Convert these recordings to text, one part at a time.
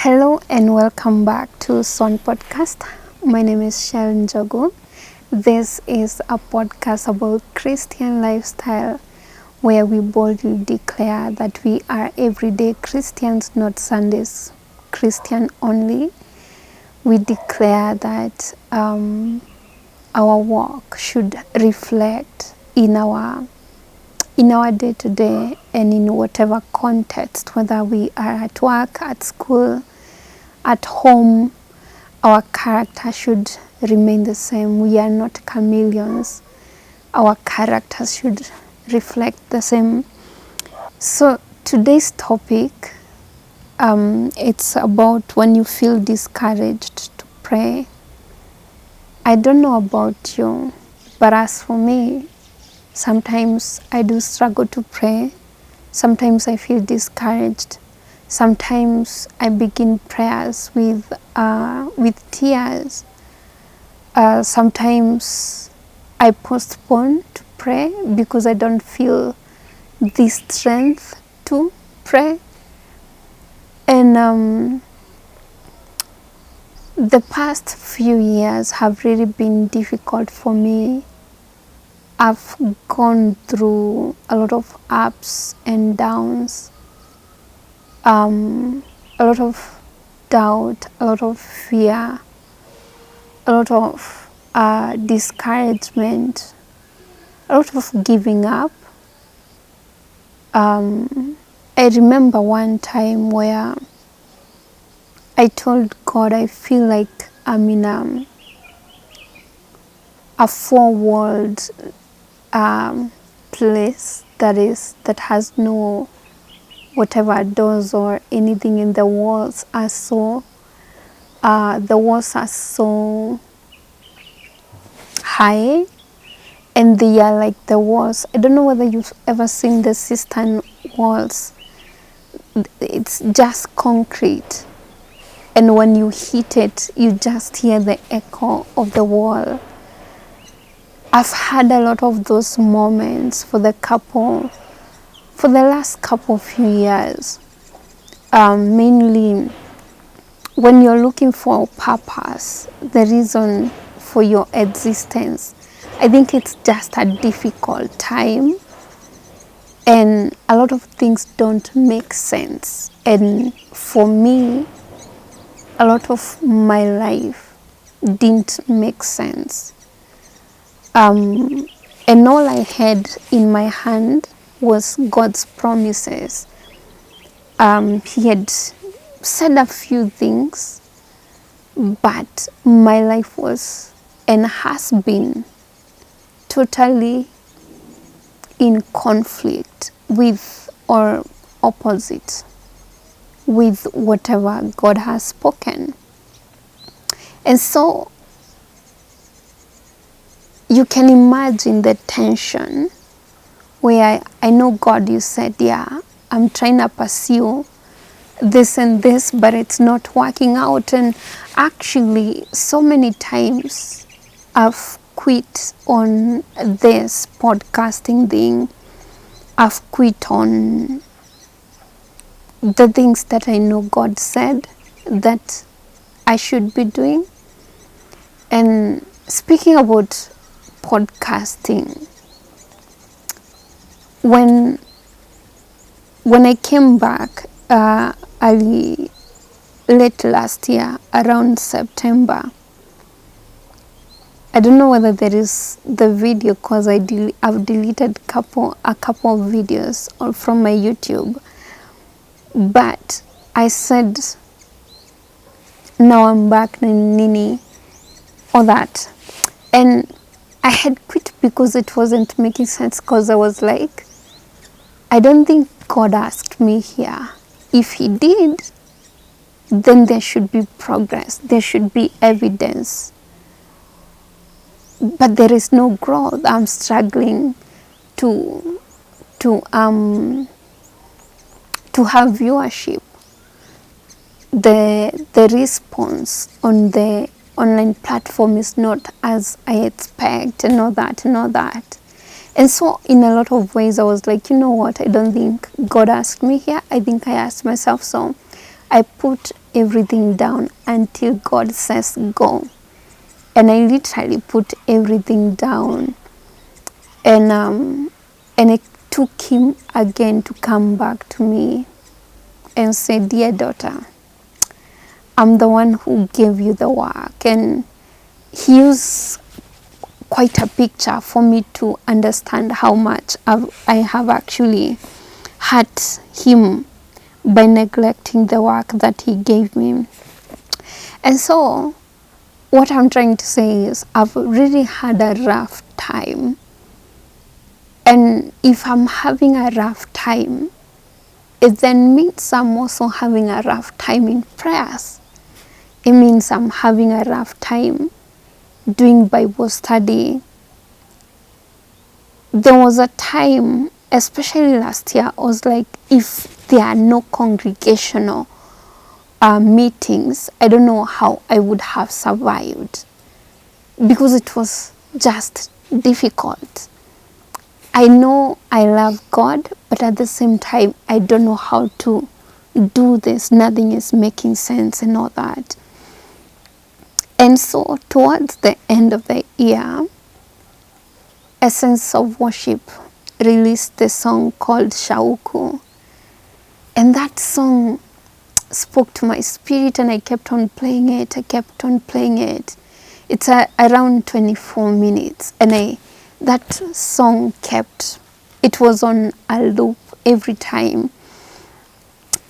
Hello and welcome back to Son Podcast. My name is Sharon Jogo. This is a podcast about Christian lifestyle where we boldly declare that we are everyday Christians, not Sundays Christian only. We declare that our walk should reflect in our day-to-day and in whatever context, whether we are at work, at school, at home, our character should remain the same. We are not chameleons. Our characters should reflect the same. So today's topic, it's about when you feel discouraged to pray. I don't know about you, but as for me, sometimes I do struggle to pray. Sometimes I feel discouraged. Sometimes I begin prayers with tears. Sometimes I postpone to pray because I don't feel the strength to pray. And the past few years have really been difficult for me. I've gone through a lot of ups and downs, a lot of doubt, a lot of fear, a lot of discouragement, a lot of giving up. I remember one time where I told God I feel like I'm in a four-walled place that has no whatever doors or anything, in the walls are so high, and they are like the walls. I don't know whether you've ever seen the cistern walls. It's just concrete, and when you hit it, you just hear the echo of the wall. I've had a lot of those moments for the last couple of few years. Mainly when you're looking for purpose, the reason for your existence. I think it's just a difficult time, and a lot of things don't make sense. And for me, a lot of my life didn't make sense. And all I had in my hand was God's promises. He had said a few things, but my life was and has been totally in conflict with or opposite with whatever God has spoken. And so you can imagine the tension where I know, God, you said, yeah, I'm trying to pursue this and this, but it's not working out. And actually, so many times I've quit on this podcasting thing. I've quit on the things that I know God said that I should be doing. And speaking about podcasting, when I came back late last year, around September, I don't know whether there is the video, because I've deleted a couple of videos from my YouTube, but I said, now I'm back, nini, all that. And I had quit because it wasn't making sense, because I was like, I don't think God asked me here. If He did, then there should be progress. There should be evidence. But there is no growth. I'm struggling to have viewership. The response on the online platform is not as I expect, and all that. And so in a lot of ways, I was like, you know what, I don't think God asked me here. I think I asked myself. So I put everything down until God says go. And I literally put everything down. And it took him again to come back to me and say, dear daughter, I'm the one who gave you the work. And he used quite a picture for me to understand how much I have actually hurt him by neglecting the work that he gave me. And so what I'm trying to say is I've really had a rough time. And if I'm having a rough time, it then means I'm also having a rough time in prayers. It means I'm having a rough time doing Bible study. There was a time, especially last year, I was like, if there are no congregational meetings, I don't know how I would have survived, because it was just difficult. I know I love God, but at the same time, I don't know how to do this. Nothing is making sense and all that. And so towards the end of the year, Essence of Worship released the song called Shauku. And that song spoke to my spirit, and I kept on playing it. I kept on playing it. It's around 24 minutes. And that song it was on a loop every time.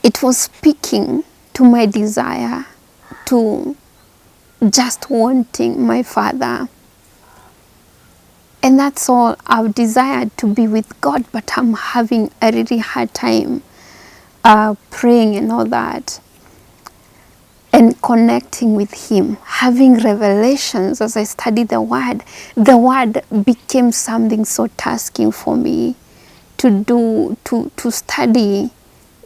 It was speaking to my desire to just wanting my Father. And that's all. I've desired to be with God, but I'm having a really hard time praying and all that, and connecting with Him, having revelations as I study the Word. The Word became something so tasking for me to do, to study,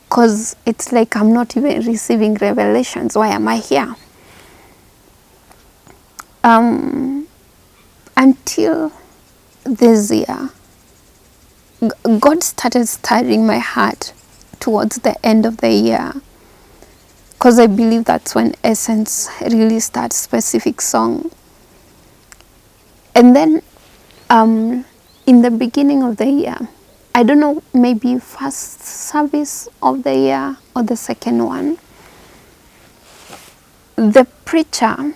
because it's like I'm not even receiving revelations. Why am I here? Until this year, God started stirring my heart towards the end of the year, because I believe that's when Essence released that specific song. And then in the beginning of the year, I don't know, maybe first service of the year or the second one, the preacher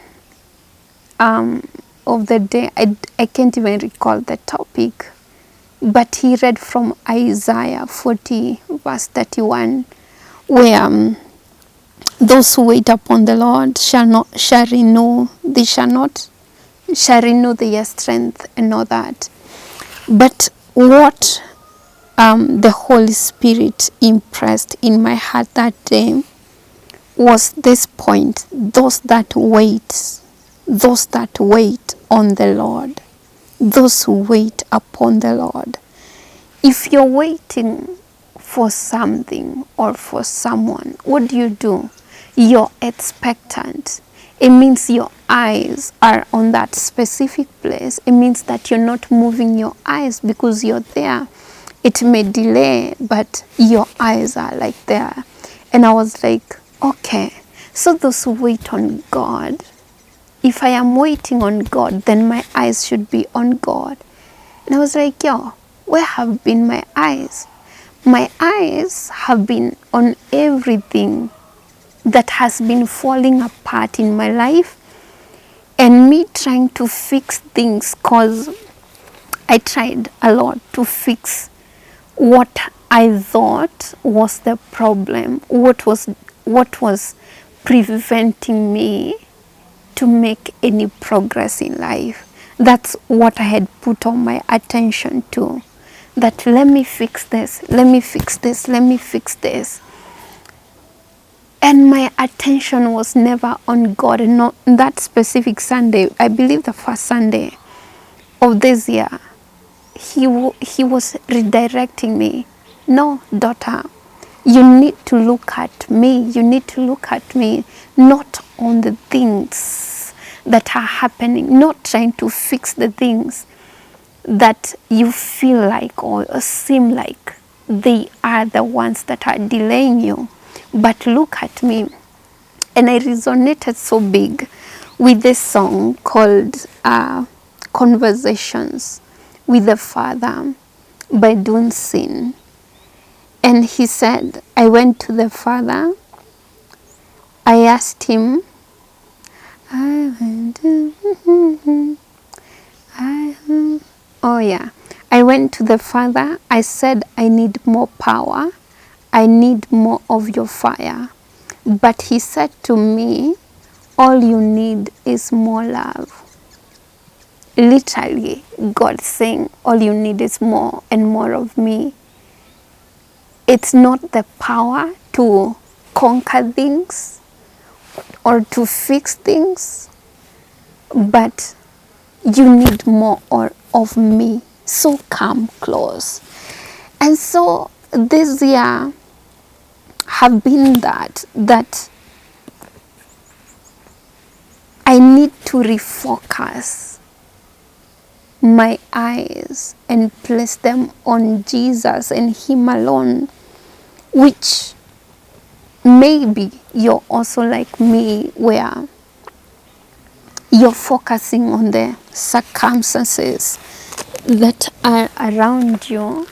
of the day, I can't even recall the topic, but he read from Isaiah 40 verse 31, where those who wait upon the Lord shall renew their strength and all that. But what the Holy Spirit impressed in my heart that day was this point: those that wait on the Lord, those who wait upon the Lord. If you're waiting for something or for someone, what do? You're expectant. It means your eyes are on that specific place. It means that you're not moving your eyes because you're there. It may delay, but your eyes are like there. And I was like, okay, so those who wait on God, if I am waiting on God, then my eyes should be on God. And I was like, where have been my eyes? My eyes have been on everything that has been falling apart in my life, and me trying to fix things, because I tried a lot to fix what I thought was the problem, what was preventing me to make any progress in life. That's what I had put all my attention to. That let me fix this, let me fix this, let me fix this. And my attention was never on God. And not that specific Sunday, I believe the first Sunday of this year, he was redirecting me. No, daughter, you need to look at me. You need to look at me, not on the things that are happening, not trying to fix the things that you feel like or seem like they are the ones that are delaying you. But look at me. And I resonated so big with this song called Conversations with the Father by Dunsin. And he said, I went to the Father, I asked him, I went to the Father, I said, I need more power, I need more of your fire. But he said to me, all you need is more love. Literally, God saying, all you need is more and more of me. It's not the power to conquer things or to fix things, but you need more of me. So come close. And so this year have been that I need to refocus my eyes and place them on Jesus and Him alone, which maybe you're also like me, where you're focusing on the circumstances that are around you,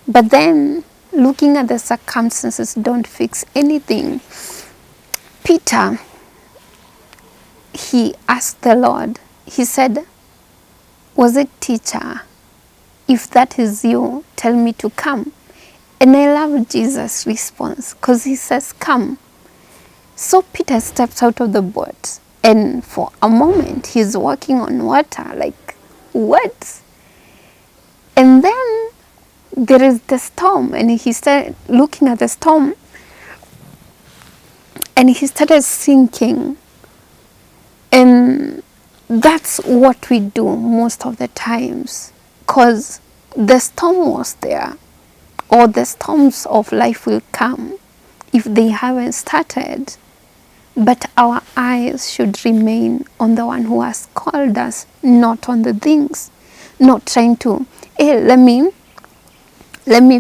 but then looking at the circumstances don't fix anything. Peter, he asked the Lord, he said, was it, teacher? If that is you, tell me to come. And I love Jesus' response because he says, come. So Peter steps out of the boat, and for a moment he's walking on water, like, what? And then there is the storm, and he started looking at the storm, and he started sinking. And that's what we do most of the times, because the storm was there, or the storms of life will come if they haven't started. But our eyes should remain on the one who has called us, not on the things, not trying to, hey, let me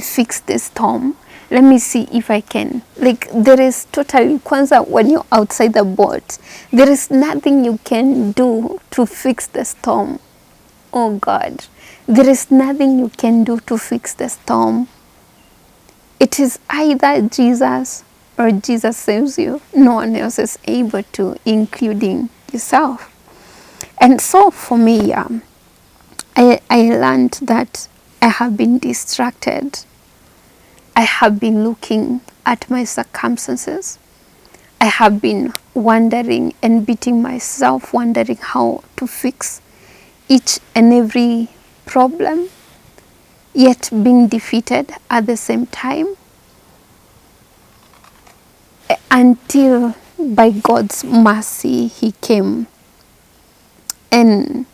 fix this storm. Let me see if I can. Like, there is totally, kwanza, when you're outside the boat, there is nothing you can do to fix the storm. Oh God, there is nothing you can do to fix the storm. It is either Jesus or Jesus saves you. No one else is able to, including yourself. And so for me, I learned that I have been distracted. I have been looking at my circumstances. I have been wondering and beating myself, wondering how to fix each and every problem, yet being defeated at the same time, until by God's mercy He came and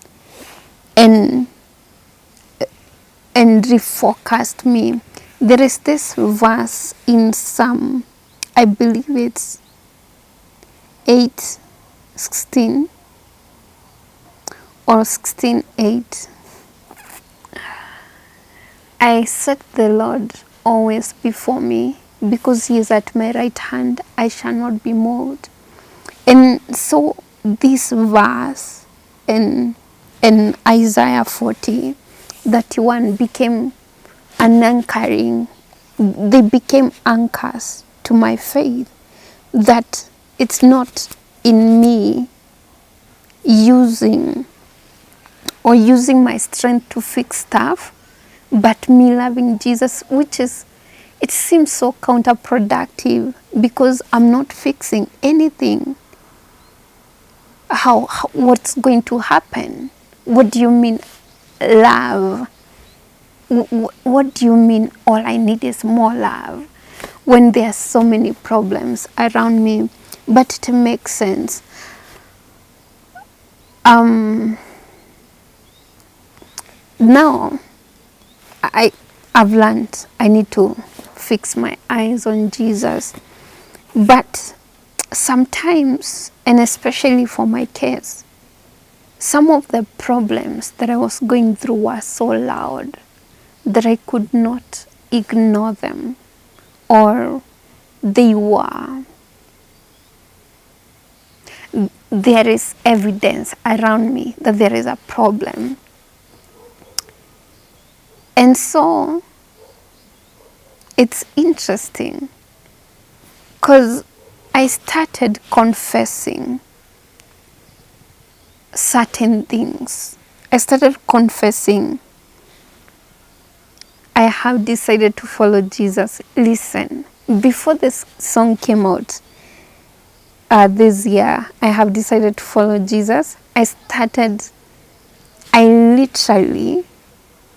refocused me. There is this verse in Psalm, I believe it's 8:16 or 16:8. I set the Lord always before me, because He is at my right hand, I shall not be moved. And so this verse in Isaiah 40:31 became an anchoring. They became anchors to my faith, that it's not in me using my strength to fix stuff, but me loving Jesus, which is, it seems so counterproductive, because I'm not fixing anything. What's going to happen? What do you mean love? What do you mean all I need is more love, when there are so many problems around me? But to make sense, now I've learned I need to fix my eyes on Jesus. But sometimes, and especially for my case, some of the problems that I was going through were so loud that I could not ignore them, or they were there is evidence around me that there is a problem. And so it's interesting because I started confessing certain things. I started confessing, I have decided to follow Jesus. Listen, before this song came out this year, I have decided to follow Jesus. I literally,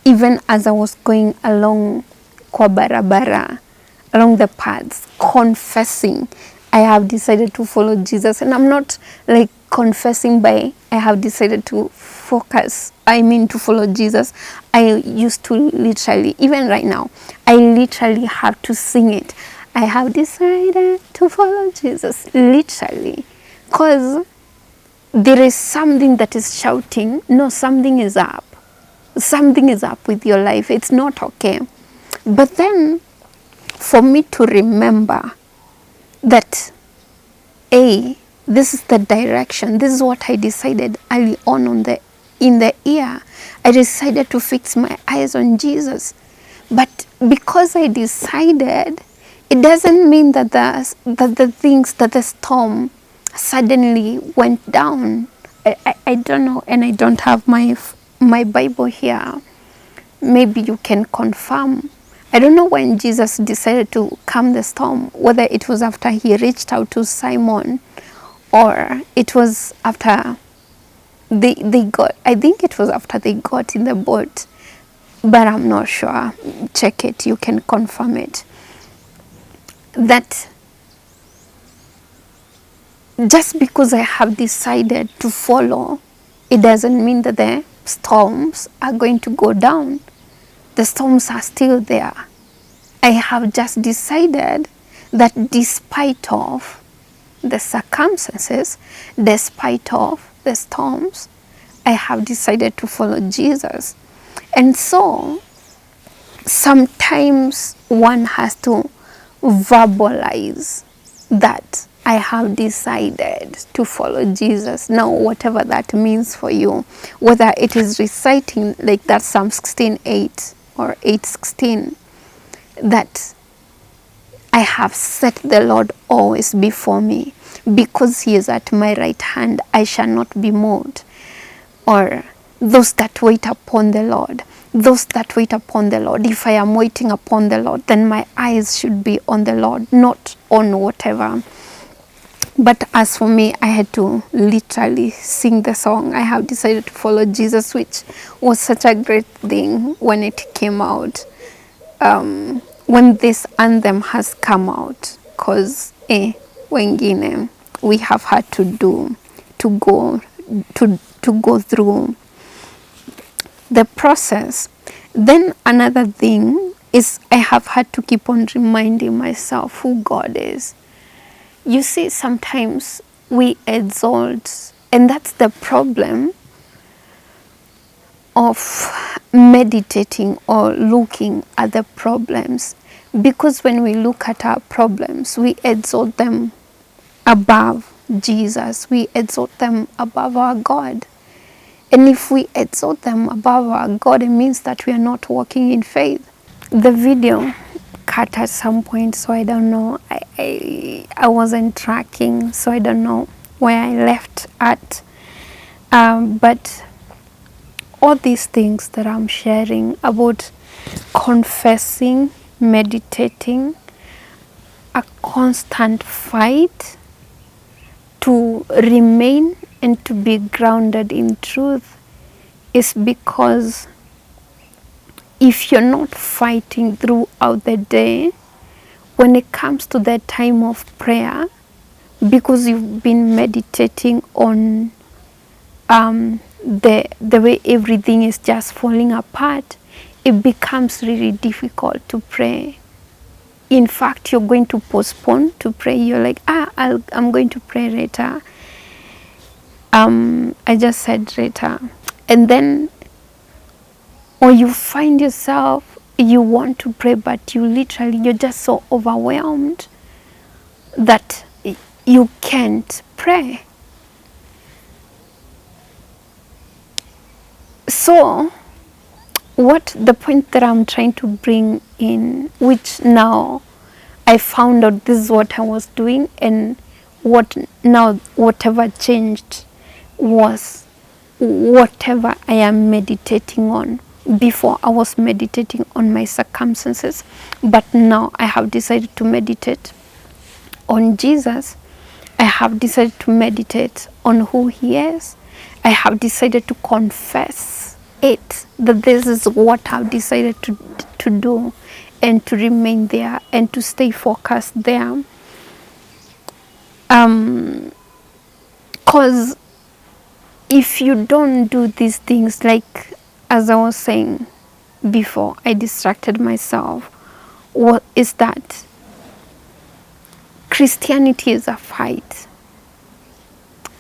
even as I was going along kwa barabara, along the paths, confessing, I have decided to follow Jesus. And I'm not like confessing by, I have decided to to follow Jesus. I used to literally, even right now, I literally have to sing it. I have decided to follow Jesus, literally. Because there is something that is shouting, no, something is up. Something is up with your life. It's not okay. But then, for me to remember that, this is the direction. This is what I decided early on in the year. I decided to fix my eyes on Jesus. But because I decided, it doesn't mean that the storm suddenly went down. I don't know, and I don't have my Bible here. Maybe you can confirm. I don't know when Jesus decided to calm the storm, whether it was after he reached out to Simon or it was after I think it was after they got in the boat, but I'm not sure. Check it, you can confirm it. That just because I have decided to follow, it doesn't mean that the storms are going to go down. The storms are still there. I have just decided that despite of the circumstances, despite of the storms, I have decided to follow Jesus. And so sometimes one has to verbalize that I have decided to follow Jesus. Now, whatever that means for you, whether it is reciting like that Psalm 16:8 or 8:16, that I have set the Lord always before me. Because he is at my right hand, I shall not be moved. Or those that wait upon the Lord. Those that wait upon the Lord. If I am waiting upon the Lord, then my eyes should be on the Lord, not on whatever. But as for me, I had to literally sing the song. I have decided to follow Jesus, which was such a great thing when it came out. When this anthem has come out, because wengine we have had to go through the process. Then another thing is I have had to keep on reminding myself who God is. You see, sometimes we exalt, and that's the problem of meditating or looking at the problems. Because when we look at our problems, we exalt them above Jesus. We exalt them above our God. And if we exalt them above our God, it means that we are not walking in faith. The video cut at some point, so I don't know. I wasn't tracking, so I don't know where I left at. But all these things that I'm sharing about confessing, meditating, a constant fight to remain and to be grounded in truth is because if you're not fighting throughout the day, when it comes to the time of prayer, because you've been meditating on the way everything is just falling apart, it becomes really difficult to pray. In fact, you're going to postpone to pray. You're like, I'm going to pray later. I just said later. And then, or you find yourself, you want to pray, but you're just so overwhelmed that you can't pray. So what the point that I'm trying to bring in, which now I found out this is what I was doing, and whatever changed was whatever I am meditating on. Before I was meditating on my circumstances, but now I have decided to meditate on Jesus. I have decided to meditate on who He is. I have decided to confess it, that this is what I've decided to do, and to remain there and to stay focused there. Because if you don't do these things, like as I was saying before, I distracted myself. What is that? Christianity is a fight.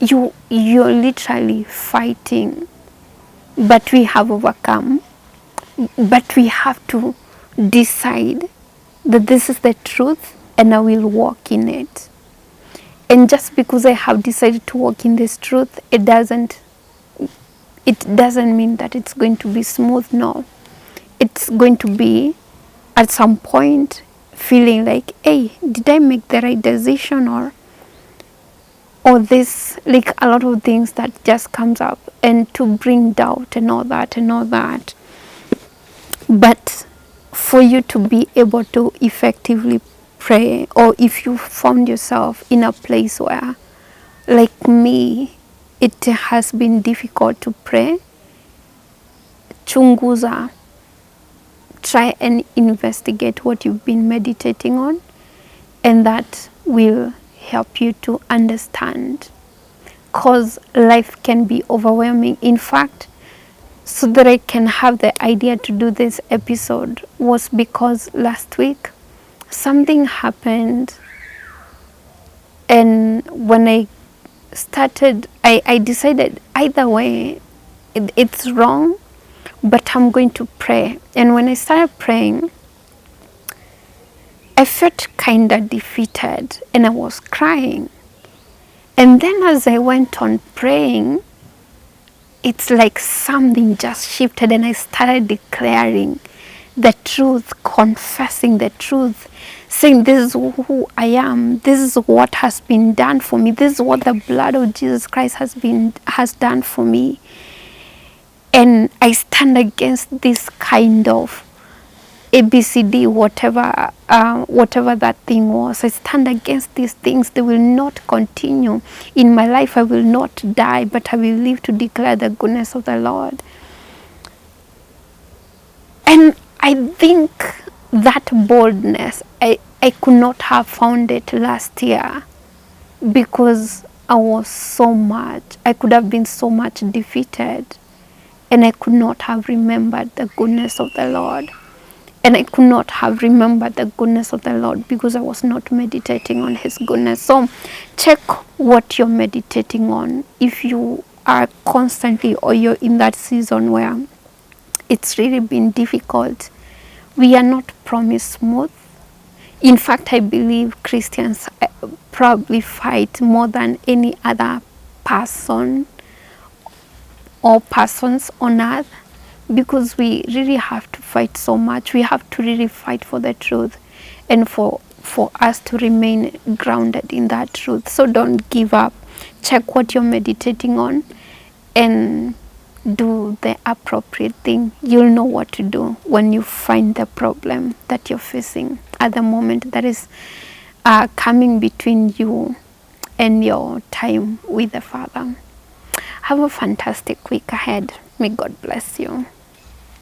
You're literally fighting, but we have overcome. But we have to decide that this is the truth and I will walk in it. And just because I have decided to walk in this truth, it doesn't mean that it's going to be smooth. No, it's going to be at some point feeling like, hey, did I make the right decision, or this, like a lot of things that just comes up, and to bring doubt and all that. But for you to be able to effectively pray, or if you found yourself in a place where, like me, it has been difficult to pray, chunguza, try and investigate what you've been meditating on, and that will help you to understand, because life can be overwhelming. In fact, so that I can have the idea to do this episode was because last week something happened, and when I started, I decided either way it's wrong, but I'm going to pray. And when I started praying, I felt kind of defeated and I was crying. And then as I went on praying, it's like something just shifted, and I started declaring the truth, confessing the truth, saying this is who I am, this is what has been done for me, this is what the blood of Jesus Christ has done for me. And I stand against this kind of ABCD, whatever that thing was. I stand against these things. They will not continue in my life. I will not die, but I will live to declare the goodness of the Lord. And I think that boldness, I could not have found it last year, because I could have been so much defeated, and I could not have remembered the goodness of the Lord. And I could not have remembered the goodness of the Lord because I was not meditating on His goodness. So check what you're meditating on. If you are constantly, or you're in that season where it's really been difficult, we are not promised smooth. In fact, I believe Christians probably fight more than any other person or persons on earth, because we really have to fight so much. We have to really fight for the truth, and for us to remain grounded in that truth. So don't give up. Check what you're meditating on and do the appropriate thing. You'll know what to do when you find the problem that you're facing at the moment that is coming between you and your time with the Father. Have a fantastic week ahead. May God bless you.